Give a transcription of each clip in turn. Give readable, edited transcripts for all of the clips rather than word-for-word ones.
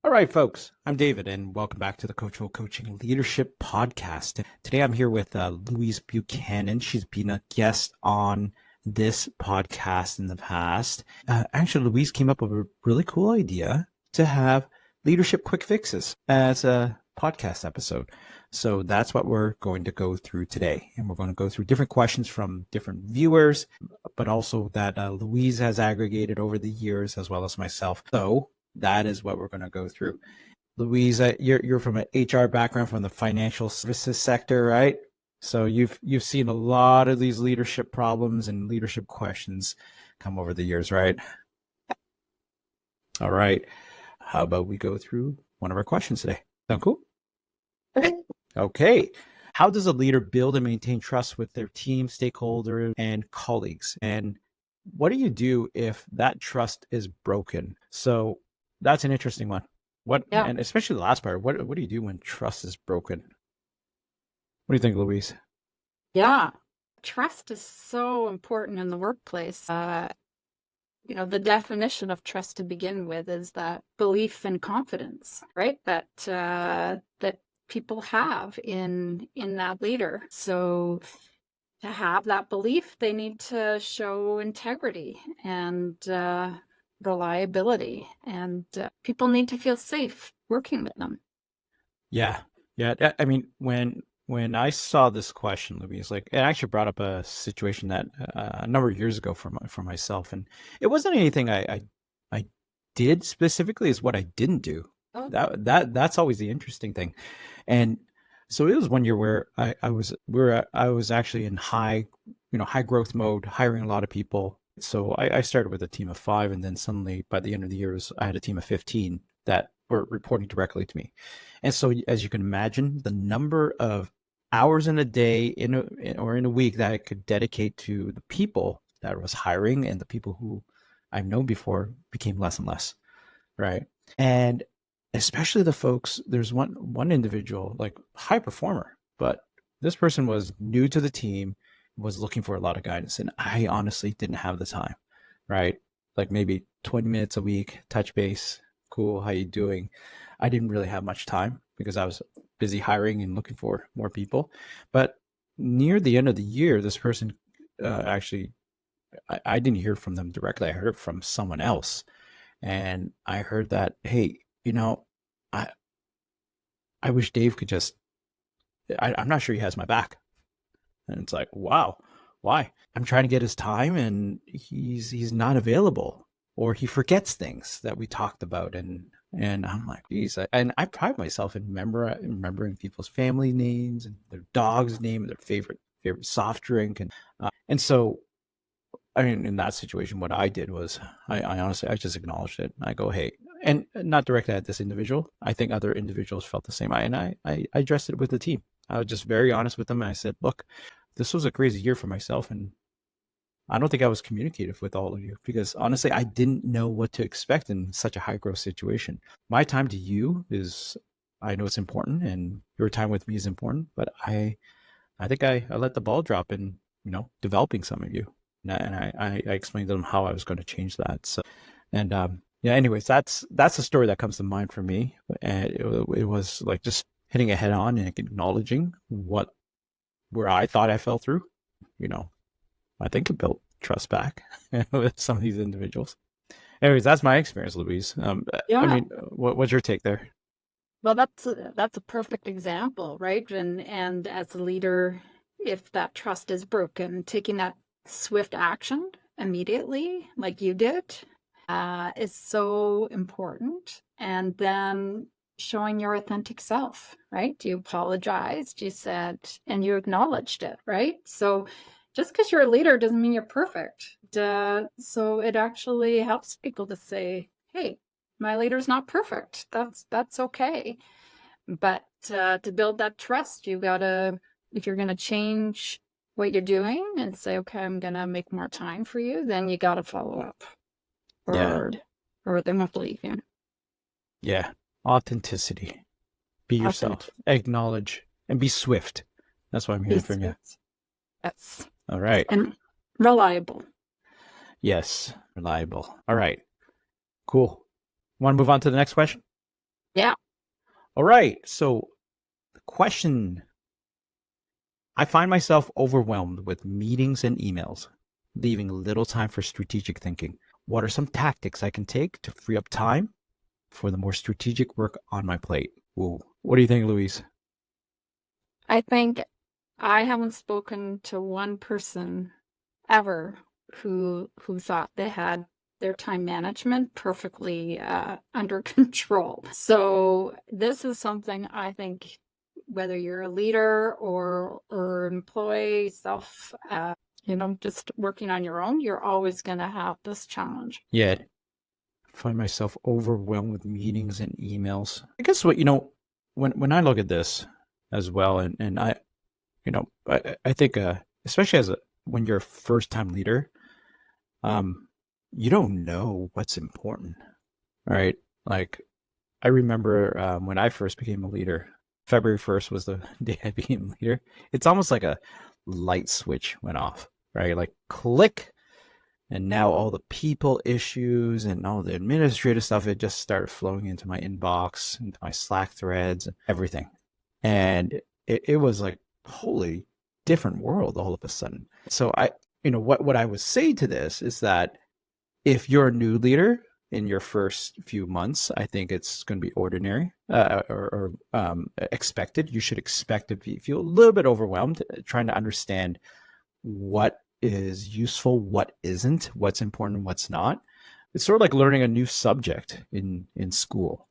All right, folks, I'm David, and welcome back to the Coachful Coaching Leadership Podcast. Today I'm here with Louise Buchanan. She's been a guest on this podcast in the past. Actually, Louise came up with a really cool idea to have leadership quick fixes as a podcast episode. So that's what we're going to go through today. And we're going to go through different questions from different viewers, but also that Louise has aggregated over the years, as well as myself. So that is what we're going to go through. Louise, you're from an HR background from the financial services sector, right? So you've seen a lot of these leadership problems and leadership questions come over the years, right? All right. How about we go through one of our questions today? Sound cool? Okay. How does a leader build and maintain trust with their team, stakeholders, and colleagues? And what do you do if that trust is broken? So that's an interesting one. Yeah. And especially the last part, what do you do when trust is broken? What do you think, Louise? Yeah. Trust is so important in the workplace. The definition of trust to begin with is that belief and confidence, right? That people have in that leader. So to have that belief, they need to show integrity and reliability, and people need to feel safe working with them. Yeah. Yeah. I mean, when I saw this question, Louise, like it actually brought up a situation that a number of years ago for myself, and it wasn't anything I did specifically, is what I didn't do. Oh, That's always the interesting thing. And so it was one year where I was actually in high growth mode, hiring a lot of people. So I started with a team of 5, and then suddenly by the end of the year, I had a team of 15 that were reporting directly to me. And so, as you can imagine, the number of hours in a day or in a week that I could dedicate to the people that I was hiring and the people who I've known before became less and less, right? And especially the folks, there's one individual, like high performer, but this person was new to the team, was looking for a lot of guidance, and I honestly didn't have the time, right? Like maybe 20 minutes a week, touch base, cool, how you doing? I didn't really have much time because I was busy hiring and looking for more people. But near the end of the year, this person actually, I didn't hear from them directly. I heard it from someone else, and I heard that, hey, I I wish Dave could just. I'm not sure he has my back. And it's like, wow, why? I'm trying to get his time, and he's not available, or he forgets things that we talked about, and I'm like, geez, and I pride myself in remembering people's family names and their dog's name and their favorite soft drink, and so I mean, in that situation, what I did was I honestly, I just acknowledged it. I go, hey, and not directly at this individual. I think other individuals felt the same. I addressed it with the team. I was just very honest with them. And I said, look, this was a crazy year for myself. And I don't think I was communicative with all of you because honestly, I didn't know what to expect in such a high growth situation. My time to you is, I know it's important, and your time with me is important, but I think I let the ball drop in, developing some of you. And I explained to them how I was going to change that. So, and yeah, anyways, that's the story that comes to mind for me. And it was like just hitting it head on and acknowledging where I thought I fell through. You know, I think it built trust back with some of these individuals. Anyways, that's my experience, Louise. I yeah. mean, what's your take there? Well, that's a perfect example, right? And as a leader, if that trust is broken, taking that swift action immediately, like you did, is so important. And then showing your authentic self, right? You apologized, you said, and you acknowledged it, right? So just because you're a leader doesn't mean you're perfect. So it actually helps people to say, hey, my leader's not perfect. That's okay. But to build that trust, you gotta, if you're gonna change what you're doing and say, okay, I'm gonna make more time for you, then you gotta follow up, Yeah, or they won't believe you. yeah. Authenticity. Be yourself. Authentic, Acknowledge and be swift. That's what I'm hearing from you. yes, All right. and reliable. Yes. Reliable. All right. Cool. Want to move on to the next question? Yeah. All right. So, the question, I find myself overwhelmed with meetings and emails, leaving little time for strategic thinking. What are some tactics I can take to free up time for the more strategic work on my plate? Whoa. What do you think, Louise? I think I haven't spoken to one person ever who thought they had their time management perfectly under control. So this is something I think whether you're a leader or employee, self, just working on your own, you're always going to have this challenge. Yeah, I find myself overwhelmed with meetings and emails. I guess when I look at this as well, and I think especially when you're a first time leader, um, you don't know what's important, right? Like I remember when I first became a leader, February 1st was the day I became a leader. It's almost like a light switch went off, right? Like click. And now all the people issues and all the administrative stuff, it just started flowing into my inbox, into my Slack threads, everything. And it was like, holy different world all of a sudden. So what I would say to this is that if you're a new leader in your first few months, I think it's going to be ordinary or expected. You should expect to feel a little bit overwhelmed, trying to understand what is useful, what isn't, what's important, what's not. It's sort of like learning a new subject in school,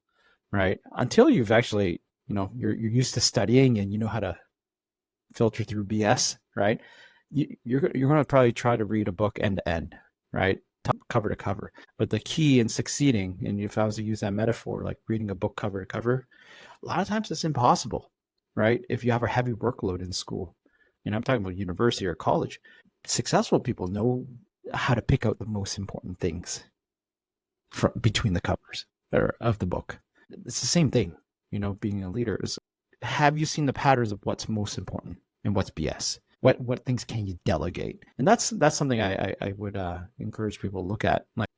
right? Until you've actually, you're used to studying and you know how to filter through BS, right? You're going to probably try to read a book end to end, right? Cover to cover. But the key in succeeding, and if I was to use that metaphor, like reading a book cover to cover, a lot of times it's impossible, right? If you have a heavy workload in school, I'm talking about university or college, successful people know how to pick out the most important things from between the covers or of the book. It's the same thing, being a leader is, have you seen the patterns of what's most important and what's BS? What things can you delegate? And that's something I would encourage people to look at. Like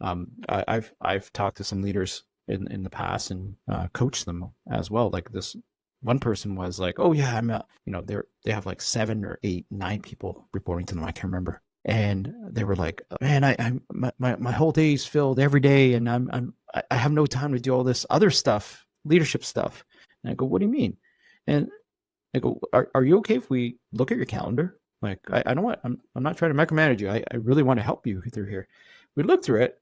I've talked to some leaders in the past and coached them as well. Like this one person was like, oh yeah, they have like 7 or 8, 9 people reporting to them. I can't remember. And they were like, man, my whole day is filled every day, and I have no time to do all this other stuff, leadership stuff. And I go, what do you mean? And I go, are you okay if we look at your calendar? Like, I don't want, I'm not trying to micromanage you. I really want to help you through here. We look through it,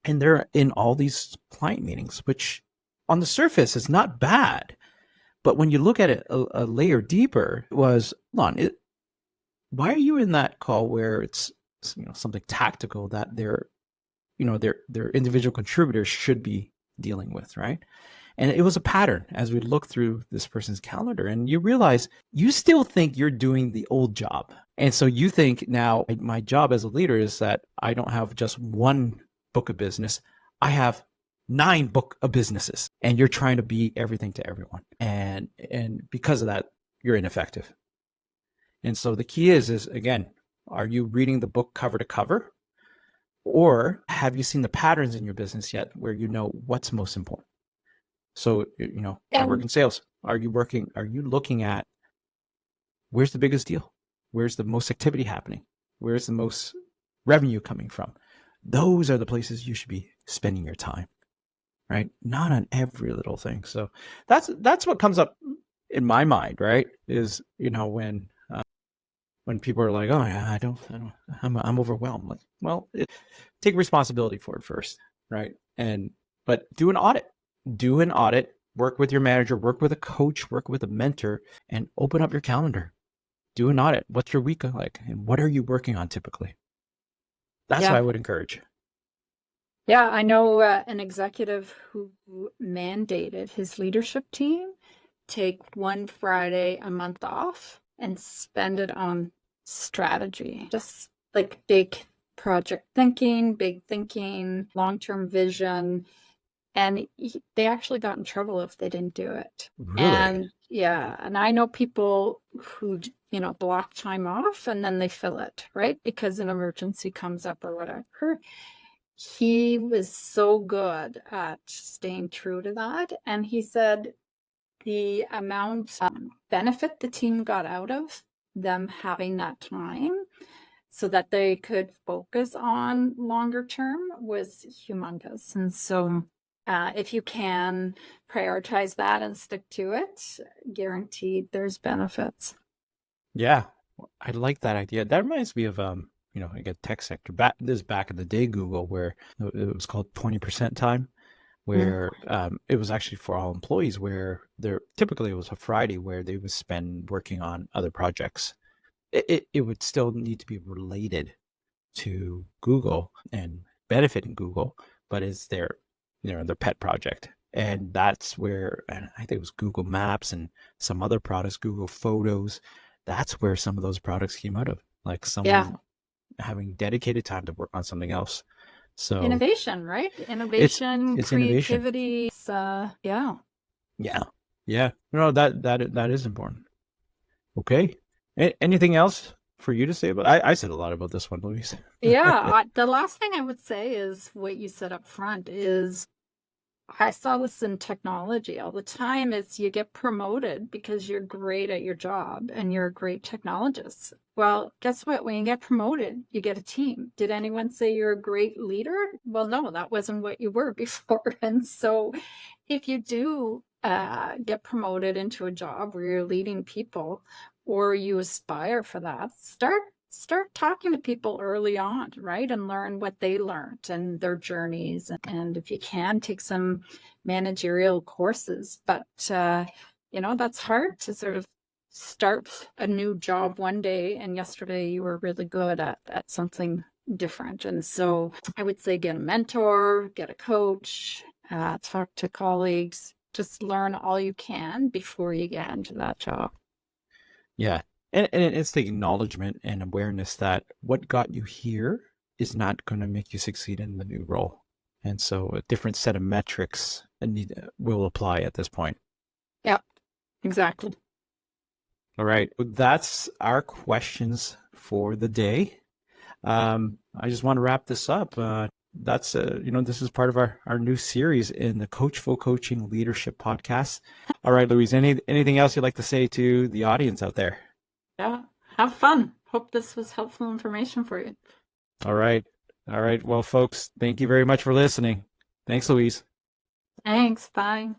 and they're in all these client meetings, which on the surface is not bad. But when you look at it a layer deeper, it was, hold on, why are you in that call where it's something tactical that their individual contributors should be dealing with, right? And it was a pattern as we look through this person's calendar, and you realize you still think you're doing the old job. And so you think now my job as a leader is that I don't have just one book of business, I have 9 book of businesses, and you're trying to be everything to everyone. And because of that, you're ineffective. And so the key is again, are you reading the book cover to cover? Or have you seen the patterns in your business yet where you know what's most important? So, I work And in sales. Are you looking at where's the biggest deal? Where's the most activity happening? Where's the most revenue coming from? Those are the places you should be spending your time, right? Not on every little thing. So that's what comes up in my mind, right? Is, when people are like, oh yeah, I'm overwhelmed. Like, well, take responsibility for it first, right? But do an audit. Do an audit. Work with your manager. Work with a coach. Work with a mentor, and open up your calendar. Do an audit. What's your week like, and what are you working on typically? That's what yeah, I would encourage. yeah, I know an executive who mandated his leadership team take one Friday a month off and spend it on strategy, just like big project thinking, big thinking, long-term vision. And they actually got in trouble if they didn't do it. Really? And yeah, and I know people who, block time off and then they fill it, right? Because an emergency comes up or whatever. he was so good at staying true to that. And he said the amount of benefit the team got out of them having that time so that they could focus on longer term was humongous. And so if you can prioritize that and stick to it, guaranteed there's benefits. Yeah, I like that idea. That reminds me of like a tech sector. Back in the day, Google, where it was called 20% time, Mm. where it was actually for all employees, where there typically it was a Friday where they would spend working on other projects. It would still need to be related to Google and benefiting Google, but it's their pet project. And that's where, and I think it was Google Maps and some other products, Google Photos. That's where some of those products came out of, like Yeah. someone having dedicated time to work on something else. So Innovation, right? it's Innovation, it's innovation. creativity. Yeah. Yeah, yeah. No, that is important. Okay. Anything else for you to say about? I said a lot about this one, Louise. Yeah. The last thing I would say is what you said up front is I saw this in technology all the time is you get promoted because you're great at your job and you're a great technologist. Well, guess what? When you get promoted, you get a team. Did anyone say you're a great leader? Well, no, that wasn't what you were before. And so if you do get promoted into a job where you're leading people or you aspire for that, start talking to people early on, right? And learn what they learned and their journeys. And if you can, take some managerial courses. But, that's hard to sort of start a new job one day and yesterday you were really good at something different. And so I would say get a mentor, get a coach, talk to colleagues, just learn all you can before you get into that job. Yeah. And it's the acknowledgement and awareness that what got you here is not going to make you succeed in the new role. And so a different set of metrics will apply at this point. Yeah, exactly. All right. That's our questions for the day. I just want to wrap this up. This is part of our new series in the Coachful Coaching Leadership Podcast. All right, Louise, anything else you'd like to say to the audience out there? Yeah, have fun. Hope this was helpful information for you. All right. All right. Well, folks, thank you very much for listening. Thanks, Louise. Thanks. Bye.